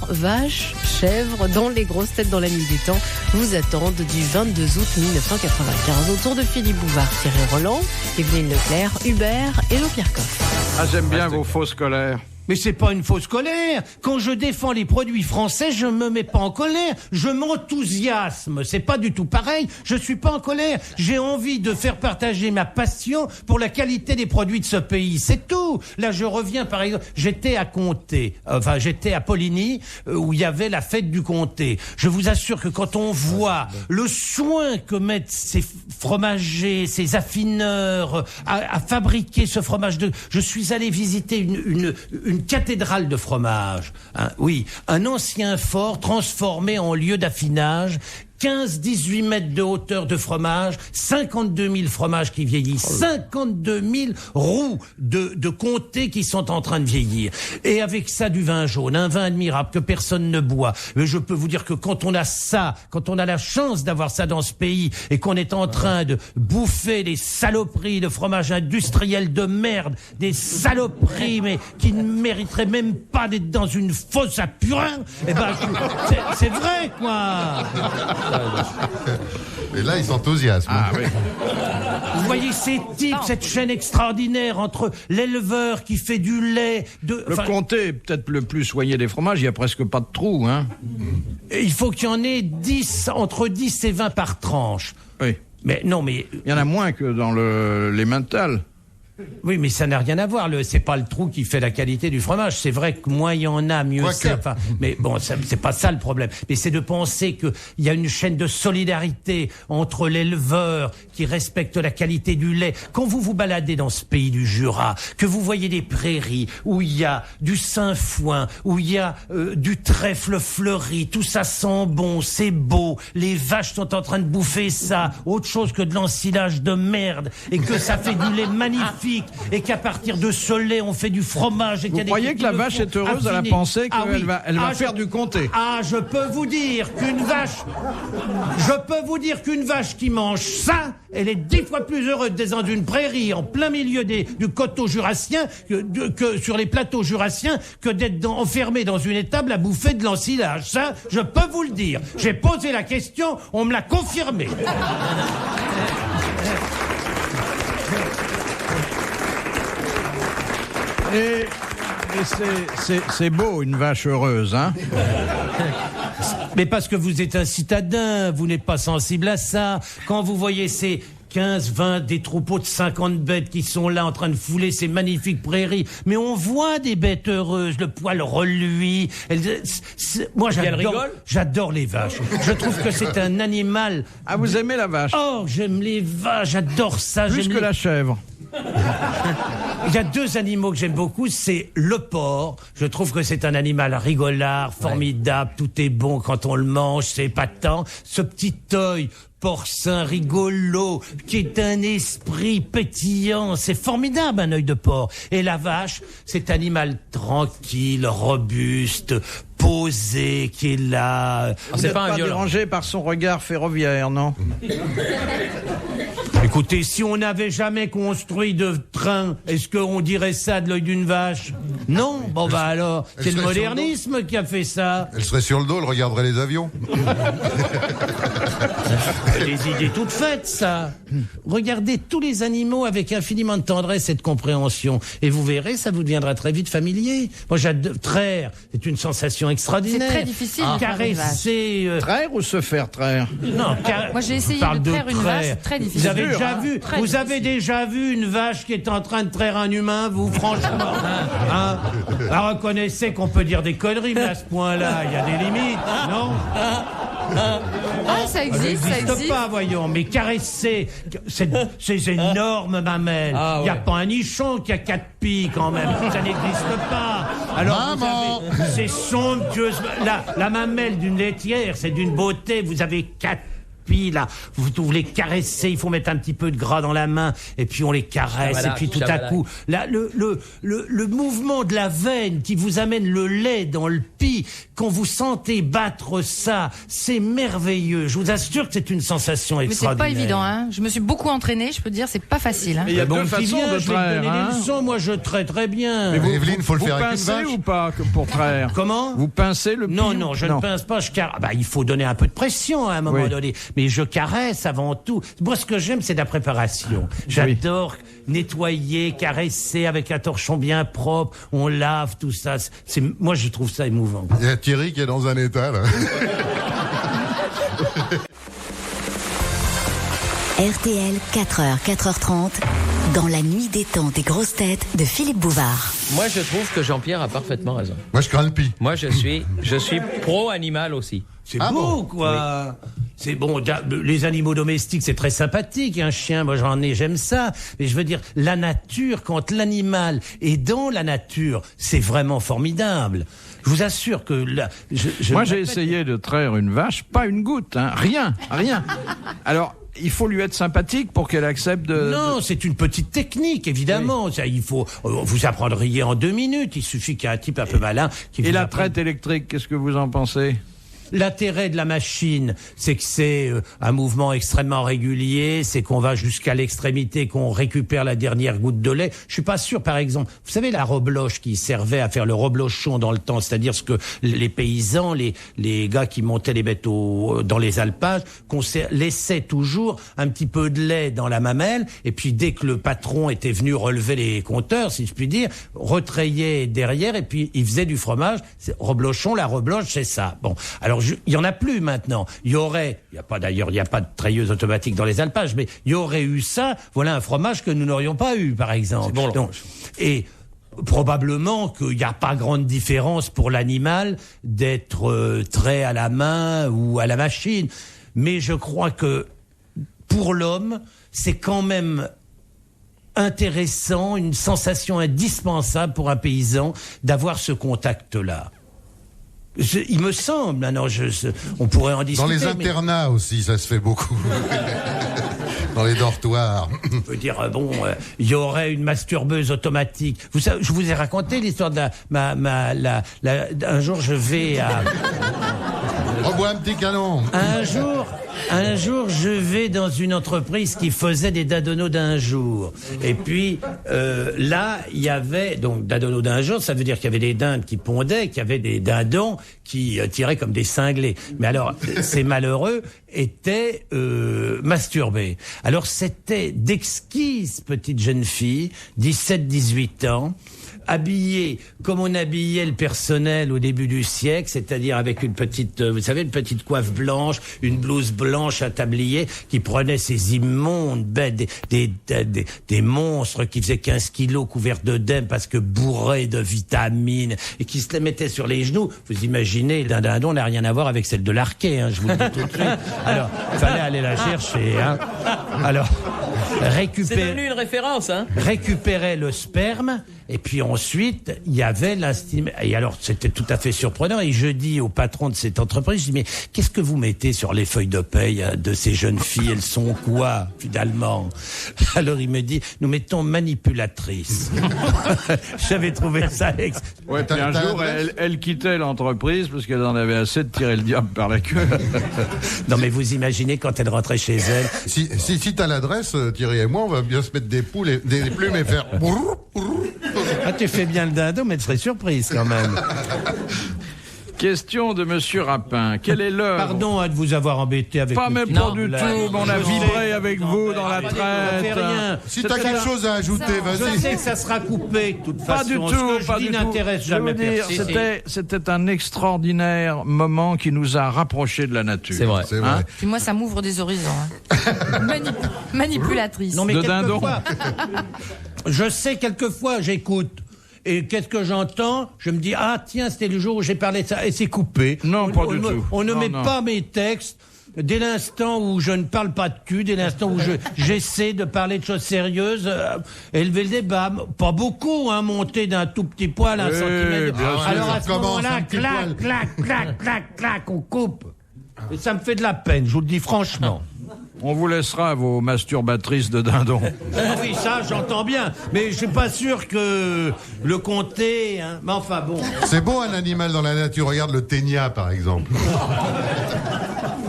vaches, chèvres, dans les grosses têtes dans la nuit des temps, vous attendent du 22 août 1995. Autour de Philippe Bouvard, Thierry Roland, Evelyne Leclerc, Hubert et Jean-Pierre Coff. Ah, j'aime bien vos fausses colères. Mais c'est pas une fausse colère. Quand je défends les produits français, je me mets pas en colère. Je m'enthousiasme. C'est pas du tout pareil. Je suis pas en colère. J'ai envie de faire partager ma passion pour la qualité des produits de ce pays. C'est tout. Là, je reviens, par exemple, j'étais à Comté. J'étais à Poligny, où il y avait la fête du comté. Je vous assure que quand on voit le soin que mettent ces fromagers, ces affineurs, à fabriquer ce fromage je suis allé visiter une cathédrale de fromage, hein, oui, un ancien fort transformé en lieu d'affinage, 15-18 mètres de hauteur de fromage, 52 000 fromages qui vieillissent, 52 000 roues de comté qui sont en train de vieillir. Et avec ça, du vin jaune, un vin admirable que personne ne boit. Mais je peux vous dire que quand on a ça, quand on a la chance d'avoir ça dans ce pays et qu'on est en train de bouffer des saloperies de fromage industriel de merde, des saloperies mais qui ne mériteraient même pas d'être dans une fosse à purin, eh ben, c'est vrai, quoi. Et là, il s'enthousiasme. Ah oui. Vous voyez ces types, cette chaîne extraordinaire entre l'éleveur qui fait du lait... Le comté est peut-être le plus soigné des fromages, il n'y a presque pas de trous, hein. Il faut qu'il y en ait 10, entre 10 et 20 par tranche. Oui. Mais non, mais... Il y en a moins que dans les mentales. Oui, mais ça n'a rien à voir. C'est pas le trou qui fait la qualité du fromage. C'est vrai que moins il y en a, mieux c'est. Enfin, mais bon, c'est pas ça le problème. Mais c'est de penser qu'il y a une chaîne de solidarité entre l'éleveur qui respecte la qualité du lait. Quand vous vous baladez dans ce pays du Jura, que vous voyez des prairies où il y a du sainfoin, où il y a du trèfle fleuri, tout ça sent bon, c'est beau. Les vaches sont en train de bouffer ça, autre chose que de l'ensilage de merde, et que ça fait du lait magnifique. Et qu'à partir de ce lait, on fait du fromage. Et vous croyez que la vache est heureuse à la pensée qu'elle va faire du comté? Ah, je peux vous dire qu'une vache qui mange ça, elle est 10 fois plus heureuse d'être dans une prairie en plein milieu du coteau jurassien que sur les plateaux jurassiens que d'être enfermée dans une étable à bouffer de l'ensilage. Ça, je peux vous le dire. J'ai posé la question, on me l'a confirmé. Et c'est beau, une vache heureuse, hein? Mais parce que vous êtes un citadin, vous n'êtes pas sensible à ça. Quand vous voyez ces 15, 20, des troupeaux de 50 bêtes qui sont là en train de fouler ces magnifiques prairies. Mais on voit des bêtes heureuses, le poil reluit. Moi, j'adore les vaches. Je trouve que c'est un animal... Ah, vous aimez la vache? Oh, j'aime les vaches, j'adore ça. Plus que la chèvre. Il y a deux animaux que j'aime beaucoup, c'est le porc. Je trouve que c'est un animal rigolard, formidable, tout est bon quand on le mange, c'est épatant. Ce petit œil porcin rigolo, qui est un esprit pétillant, c'est formidable un œil de porc. Et la vache, cet animal tranquille, robuste, posé, qui est là. C'est pas dérangé par son regard ferroviaire, non? Écoutez, si on n'avait jamais construit de train, est-ce qu'on dirait ça de l'œil d'une vache? Non. Bon bah alors, c'est le modernisme qui a fait ça. Elle serait sur le dos, elle regarderait les avions. Des idées toutes faites, ça. Regardez tous les animaux avec infiniment de tendresse et de compréhension. Et vous verrez, ça vous deviendra très vite familier. Moi, j'adore. Traire, c'est une sensation extraordinaire. C'est très difficile. Caresser. Traire ou se faire traire? Non, moi, j'ai essayé de traire une vache, c'est très difficile. Vous avez déjà vu une vache qui est en train de traire un humain, vous, franchement? Hein? Alors, reconnaissez qu'on peut dire des conneries, mais à ce point-là, il y a des limites, non? Ah, ça existe, ça existe. Pas, voyons, mais caresser ces énormes mamelles. Il n'y a pas un nichon qui a 4 pieds, quand même. Ça n'existe pas. Alors, maman, vous avez ces somptueuses... La mamelle d'une laitière, c'est d'une beauté. Vous avez 4 pie, là, vous les caressez, il faut mettre un petit peu de gras dans la main, et puis on les caresse, et puis tout à coup, là, le mouvement de la veine qui vous amène le lait dans le pie, quand vous sentez battre ça, c'est merveilleux. Je vous assure que c'est une sensation extraordinaire. Mais c'est pas évident, hein. Je me suis beaucoup entraînée, je peux te dire, c'est pas facile, hein. Il y a deux qui façons vient, de je vais te traire. donner des leçons, moi je traite très bien. Mais Evelyne, faut le faire vous avec une pincez vache ou pas pour traire? Comment? Vous pincez le Non, pied non, ou- je ne pince pas, il faut donner un peu de pression à un moment Oui. donné. Mais je caresse avant tout. Moi, ce que j'aime, c'est la préparation. J'adore nettoyer, caresser avec un torchon bien propre. On lave tout ça. Moi, je trouve ça émouvant. Il y a Thierry qui est dans un état, là. RTL, 4h, 4h30, dans la nuit des temps des grosses têtes de Philippe Bouvard. Moi, je trouve que Jean-Pierre a parfaitement raison. Moi, je crains le pis. Moi, je suis pro-animal aussi. C'est Ah beau, bon? quoi. C'est bon, les animaux domestiques, c'est très sympathique. Un chien, moi j'en ai, j'aime ça. Mais je veux dire, la nature, quand l'animal est dans la nature, c'est vraiment formidable. Je vous assure que là, Moi, j'ai essayé de traire une vache, pas une goutte, hein, rien. Alors, il faut lui être sympathique pour qu'elle accepte de... Non, c'est une petite technique, évidemment. Ça, il faut, vous apprendriez en 2 minutes. Il suffit qu'il y ait un type un peu malin qui Et vous la apprenne. traite électrique, qu'est-ce que vous en pensez? L'intérêt de la machine, c'est que c'est un mouvement extrêmement régulier, c'est qu'on va jusqu'à l'extrémité, qu'on récupère la dernière goutte de lait. Je suis pas sûr, par exemple, vous savez la rebloche qui servait à faire le reblochon dans le temps, c'est-à-dire ce que les paysans, les gars qui montaient les bêtes dans les alpages, qu'on laissait toujours un petit peu de lait dans la mamelle, et puis dès que le patron était venu relever les compteurs, si je puis dire, retrayait derrière, et puis il faisait du fromage. Reblochon, la rebloche, c'est ça. Bon, alors il y en a plus maintenant. Il y a pas de treilleuse automatique dans les alpages, mais il y aurait eu ça. Voilà un fromage que nous n'aurions pas eu, par exemple. C'est bon, Donc, et probablement qu'il n'y a pas grande différence pour l'animal d'être trait à la main ou à la machine. Mais je crois que pour l'homme, c'est quand même intéressant, une sensation indispensable pour un paysan d'avoir ce contact-là. Il me semble, on pourrait en discuter. Dans les internats aussi, ça se fait beaucoup. Dans les dortoirs. On peut dire, il y aurait une masturbeuse automatique. Vous savez, je vous ai raconté l'histoire de un jour, je vais à... Rebois un petit canon. Un jour, je vais dans une entreprise qui faisait des dadonos d'un jour. Et puis, là, il y avait, donc, dadonos d'un jour, ça veut dire qu'il y avait des dindes qui pondaient, qu'il y avait des dindons qui tiraient comme des cinglés. Mais alors, ces malheureux étaient masturbés. Alors, c'était d'exquises petites jeunes filles, 17-18 ans, habillées comme on habillait le personnel au début du siècle, c'est-à-dire avec une petite, vous savez, une petite coiffe blanche, une blouse blanche à tablier, qui prenait ces immondes bêtes, des monstres qui faisaient 15 kilos couverts d'œdème parce que bourrés de vitamines, et qui se les mettaient sur les genoux. Vous imaginez, d'un dindon n'a rien à voir avec celle de l'arquet, hein, je vous le dis tout de suite. Alors, fallait aller la chercher, hein. Alors, C'est devenu une référence, hein. récupérait le sperme, et puis ensuite, il y avait l'instime. Et alors, c'était tout à fait surprenant. Et je dis au patron de cette entreprise, je dis, mais qu'est-ce que vous mettez sur les feuilles de paye de ces jeunes filles? Elles sont quoi, finalement? Alors, il me dit, nous mettons manipulatrice. J'avais trouvé ça Ouais, puis un jour, elle quittait l'entreprise parce qu'elle en avait assez de tirer le diable par la queue. Non, mais vous imaginez quand elle rentrait chez elle. Si t'as l'adresse, Thierry et moi, on va bien se mettre des poules des plumes et faire... Ah, tu fais bien le dindon, mais tu serais surprise quand même. Question de Monsieur Rapin. Quelle est l'heure? Pardon de vous avoir embêté avec Pas le même petit- pas Non, du là, tout, mais on a je vibré sais. avec vous dans la Ça fait traite. rien. Si t'as quelque chose à ajouter, Je vas-y. sais que ça sera coupé de toute Pas façon. du Ce tout, que pas je dis du tout. n'intéresse Je veux jamais dire, personne. c'était un extraordinaire moment qui nous a rapprochés de la nature. C'est vrai. C'est vrai. Hein? Puis moi, ça m'ouvre des horizons, hein. Manipulatrice. Non mais De dindon. quelquefois, je sais quelquefois, j'écoute. Et qu'est-ce que j'entends? Je me dis, ah tiens, c'était le jour où j'ai parlé de ça. Et c'est coupé. Non, pas du tout. On ne Non, met non. pas mes textes. Dès l'instant où je ne parle pas de cul, dès l'instant où j'essaie de parler de choses sérieuses, élever le débat, pas beaucoup, hein, monter d'un tout petit poil à un Oui, centimètre. bien sûr. Alors à ce Ça commence, moment-là, un petit poil. clac, clac, clac, clac, clac, on coupe. Et ça me fait de la peine, je vous le dis franchement. On vous laissera vos masturbatrices de dindon. Ah oui, ça, j'entends bien. Mais je suis pas sûr que le comté... Hein. Mais enfin, bon. C'est beau un animal dans la nature. Regarde le ténia, par exemple.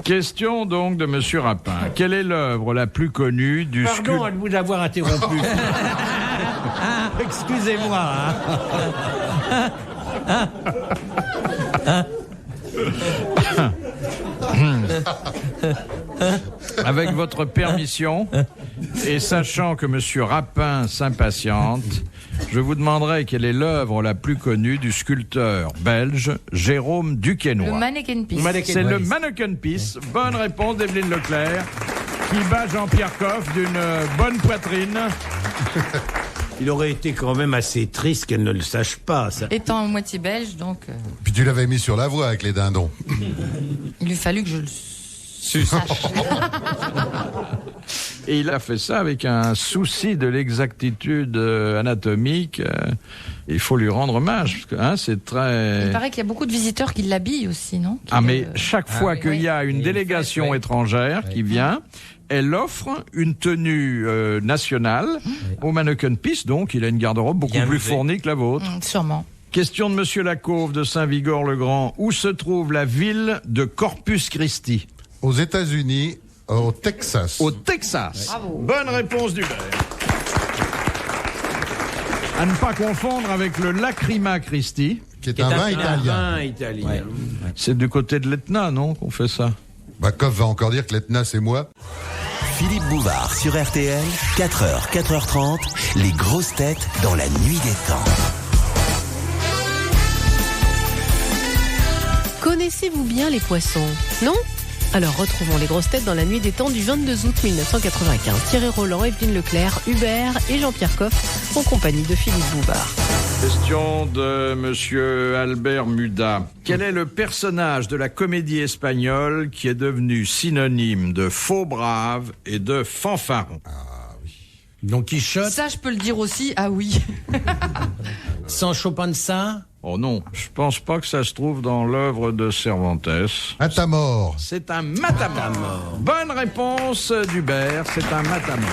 Question donc de Monsieur Rapin. Quelle est l'œuvre la plus connue du Pardon de vous avoir interrompu. Excusez-moi. Avec votre permission, et sachant que Monsieur Rapin s'impatiente, je vous demanderai quelle est l'œuvre la plus connue du sculpteur belge Jérôme Duquesnoy. Le Mannequin Peace. C'est le Mannequin Peace. Bonne réponse d'Evelyne Leclerc, qui bat Jean-Pierre Coff d'une bonne poitrine. Il aurait été quand même assez triste qu'elle ne le sache pas, ça. Étant moitié belge, donc Puis tu l'avais mis sur la voie avec les dindons. il lui fallut que je le sache. Et il a fait ça avec un souci de l'exactitude anatomique. Il faut lui rendre hommage, parce que c'est très... Il paraît qu'il y a beaucoup de visiteurs qui l'habillent aussi, non? Mais chaque fois qu'il y a une délégation étrangère qui vient, elle offre une tenue nationale au Mannequin Peace, donc il a une garde-robe beaucoup plus fournie que la vôtre. Sûrement. Question de Monsieur Lacauve de Saint-Vigor-le-Grand. Où se trouve la ville de Corpus Christi? Aux États-Unis, au Texas. Au Texas. Bravo. Bonne réponse d'Hubert. À ne pas confondre avec le Lacrima Christi. Qui est un vin italien. Un italien. Ouais. C'est du côté de l'Etna, non, qu'on fait ça? Bah, Coff va encore dire que l'Etna, c'est moi. Philippe Bouvard sur RTL, 4h, 4h30, les grosses têtes dans la nuit des temps. Connaissez-vous bien les poissons? Non? Alors retrouvons les grosses têtes dans la nuit des temps du 22 août 1995. Thierry Roland, Evelyne Leclerc, Hubert et Jean-Pierre Coff en compagnie de Philippe Bouvard. Question de Monsieur Albert Muda. Quel est le personnage de la comédie espagnole qui est devenu synonyme de faux brave et de fanfaron? Don Quichotte, Ça, je peux le dire aussi. Ah oui. Sancho Panza. Oh non, je pense pas que ça se trouve dans l'œuvre de Cervantes. Matamor. C'est un matamor. Bonne réponse d'Hubert, c'est un matamor.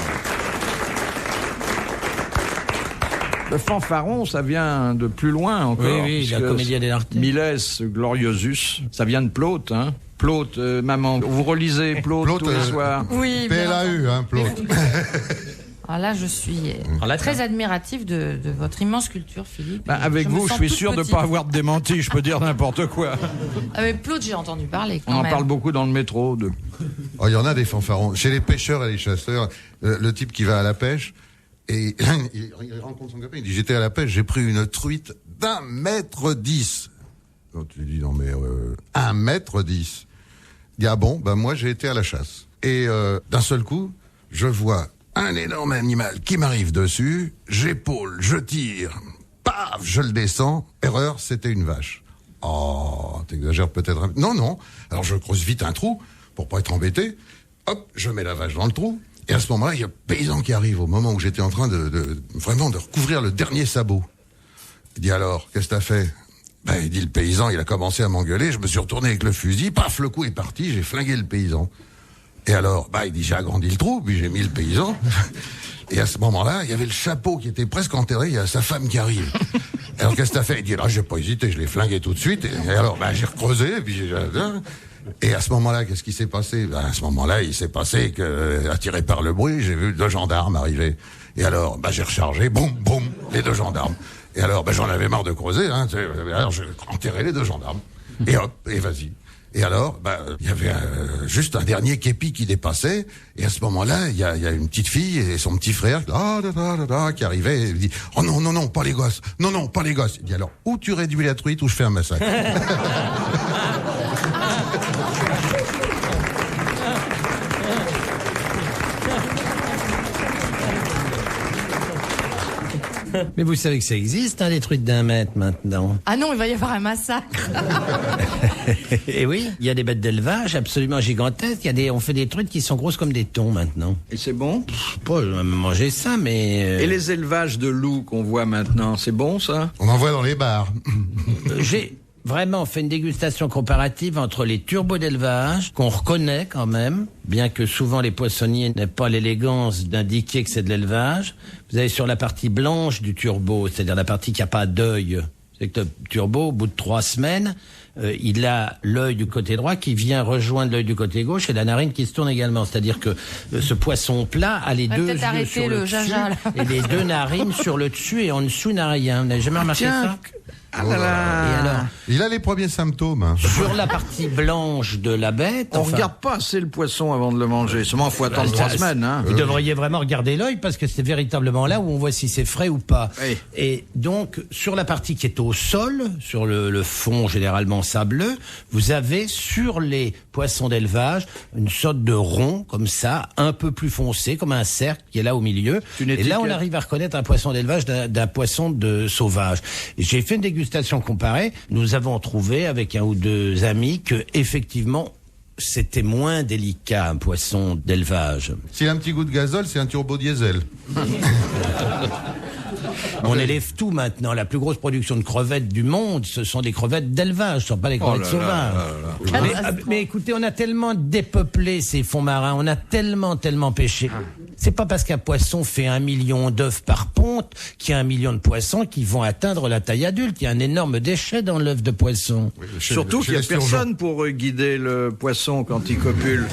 Le fanfaron, ça vient de plus loin encore. Oui, la Commedia dell'arte. Miles Gloriosus, ça vient de Plaute, hein. Plaute, maman, vous relisez Plaute tous les soirs. Oui. bien PLAU, hein, Plaute. Alors là, je suis très admiratif de votre immense culture, Philippe. Avec vous, je suis sûr de ne pas avoir de démenti, je peux dire n'importe quoi. Avec Claude, j'ai entendu parler quand On en même. parle beaucoup dans le métro. Oh, il y en a des fanfarons. Chez les pêcheurs et les chasseurs, le type qui va à la pêche, et il rencontre son copain, il dit, j'étais à la pêche, j'ai pris une truite d'1,10 m. Donc tu dis, non mais 1,10 m. Il dit, ah bon, moi j'ai été à la chasse. Et d'un seul coup, je vois un énorme animal qui m'arrive dessus, j'épaule, je tire, paf, je le descends. Erreur, c'était une vache. Oh, t'exagères peut-être un peu. Non. Alors je creuse vite un trou pour pas être embêté. Hop, je mets la vache dans le trou. Et à ce moment-là, il y a un paysan qui arrive au moment où j'étais en train de recouvrir le dernier sabot. Il dit alors, qu'est-ce que t'as fait? Il dit le paysan, il a commencé à m'engueuler, je me suis retourné avec le fusil, paf, le coup est parti, j'ai flingué le paysan. Et alors, il dit, j'ai agrandi le trou, puis j'ai mis le paysan. Et à ce moment-là, il y avait le chapeau qui était presque enterré, il y a sa femme qui arrive. Alors, qu'est-ce que t'as fait? Il dit, là, j'ai pas hésité, je l'ai flingué tout de suite. Et alors, j'ai recreusé, et à ce moment-là, qu'est-ce qui s'est passé? À ce moment-là, il s'est passé que, attiré par le bruit, j'ai vu 2 gendarmes arriver. Et alors, j'ai rechargé, boum, les 2 gendarmes. Et alors, j'en avais marre de creuser, hein, alors j'ai enterré les 2 gendarmes. Et hop, et vas-y. Et alors, il y avait juste un dernier képi qui dépassait, et à ce moment-là, il y a une petite fille et son petit frère qui arrivait, et il dit, oh non, pas les gosses, non, pas les gosses. Il dit alors, ou tu réduis la truite, ou je fais un massacre. Mais vous savez que ça existe, hein, les truites d'1 mètre maintenant. Ah non, il va y avoir un massacre. Et oui, il y a des bêtes d'élevage absolument gigantesques. On fait des truites qui sont grosses comme des thons maintenant. Et c'est bon? Pas manger ça, mais... Et les élevages de loups qu'on voit maintenant, c'est bon ça? On en voit dans les bars. vraiment fait une dégustation comparative entre les turbos d'élevage, qu'on reconnaît quand même, bien que souvent les poissonniers n'aient pas l'élégance d'indiquer que c'est de l'élevage. Vous avez sur la partie blanche du turbo, c'est-à-dire la partie qui n'a pas d'œil. C'est que le turbo, au bout de 3 semaines, il a l'œil du côté droit qui vient rejoindre l'œil du côté gauche et la narine qui se tourne également. C'est-à-dire que ce poisson plat a les 2 yeux sur le dessus et les 2 narines sur le dessus et en dessous n'a rien. Vous n'avez jamais remarqué ça? Ah là là. Et alors, il a les premiers symptômes. Hein. sur la partie blanche de la bête, On regarde pas assez le poisson avant de le manger. Seulement, il faut attendre 3 semaines. Hein. Vous devriez vraiment regarder l'œil parce que c'est véritablement là où on voit si c'est frais ou pas. Oui. Et donc, sur la partie qui est au sol, sur le fond généralement sableux, vous avez sur les poissons d'élevage une sorte de rond comme ça, un peu plus foncé, comme un cercle qui est là au milieu. Et là, on arrive à reconnaître un poisson d'élevage d'un poisson de sauvage. Et j'ai fait une dégustation comparée. Nous avons trouvé avec 1 ou 2 amis que effectivement c'était moins délicat un poisson d'élevage. S'il a un petit goût de gazole, c'est un turbo diesel. On élève tout maintenant. La plus grosse production de crevettes du monde, ce sont des crevettes d'élevage, ce ne sont pas des crevettes sauvages. Mais écoutez, on a tellement dépeuplé ces fonds marins, on a tellement pêché. C'est pas parce qu'un poisson fait 1 million d'œufs par ponte qu'il y a 1 million de poissons qui vont atteindre la taille adulte. Il y a un énorme déchet dans l'œuf de poisson. Oui, surtout qu'il n'y a personne pour guider le poisson quand il copule.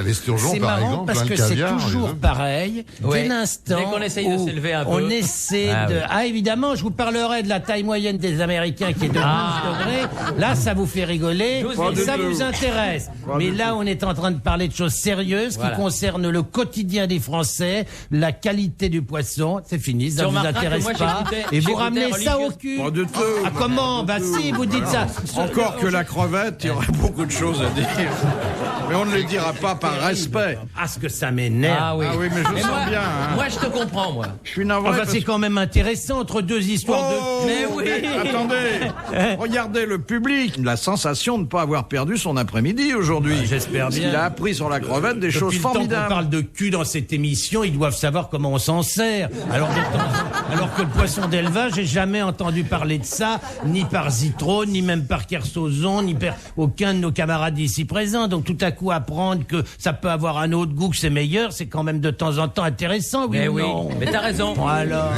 Les sturgeons, c'est par marrant exemple, parce que c'est toujours pareil. Dès l'instant Dès qu'on essaye de s'élever un peu. on essaie de... Ah, évidemment, je vous parlerai de la taille moyenne des Américains qui est de 12 degrés. Là, ça vous fait rigoler et ça vous intéresse. Mais là, on est en train de parler de choses sérieuses qui concernent le quotidien des Français, la qualité du poisson. C'est fini, ça ne vous intéresse pas. Et vous ramenez ça au cul. Pas du tout. Ah, comment? Bah si, vous dites ça. Encore que la crevette, il y aurait beaucoup de choses à dire. Mais on ne les dira pas par respect. Ah, ce que ça m'énerve. Ah oui, mais je sens bien. Hein. Moi, je te comprends, moi. Je suis navré. Enfin, c'est quand même intéressant entre 2 histoires de... Mais oui. Attendez, regardez le public. La sensation de ne pas avoir perdu son après-midi aujourd'hui. J'espère bien. Il a appris sur la crevette des choses Depuis le temps formidables. qu'on parle de cul dans cette émission, ils doivent savoir comment on s'en sert. Alors que le poisson d'élevage, j'ai jamais entendu parler de ça, ni par Zitro, ni même par Kersozon, ni par aucun de nos camarades ici présents. Donc tout à coup apprendre que ça peut avoir un autre goût, que c'est meilleur, c'est quand même de temps en temps intéressant. Oui, Mais ou oui, non? mais t'as raison. Alors,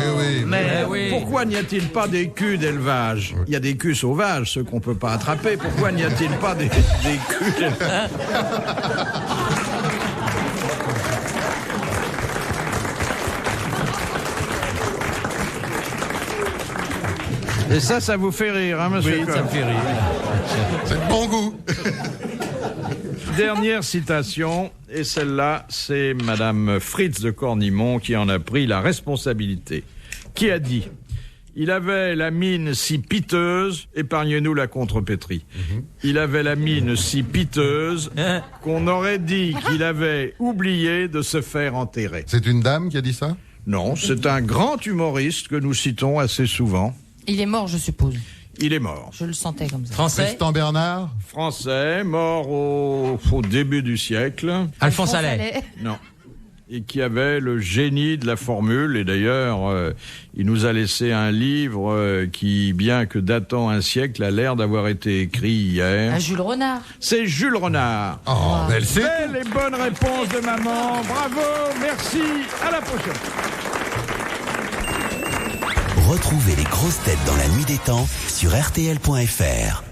Mais oui. Pourquoi n'y a-t-il pas des culs d'élevage? Il y a des culs sauvages, ceux qu'on peut pas attraper. Pourquoi n'y a-t-il pas des culs d'élevage? Et ça vous fait rire, hein, monsieur? oui, ça me fait rire. C'est de bon goût. Dernière citation, et celle-là, c'est Madame Fritz de Cornimont qui en a pris la responsabilité. Qui a dit: il avait la mine si piteuse, épargnez-nous la contrepétrie. Il avait la mine si piteuse qu'on aurait dit qu'il avait oublié de se faire enterrer. C'est une dame qui a dit ça? Non, c'est un grand humoriste que nous citons assez souvent. Il est mort, je suppose. Il est mort. Je le sentais comme ça. Français. Tristan Bernard? Français, mort au début du siècle. Alphonse Allais. Non. Et qui avait le génie de la formule. Et d'ailleurs, il nous a laissé un livre qui, bien que datant un siècle, a l'air d'avoir été écrit hier. À Jules Renard. C'est Jules Renard. Oh, belle c'est. Belle et bonne réponse de maman. Bravo, merci. À la prochaine. Retrouvez les grosses têtes dans la nuit des temps sur RTL.fr.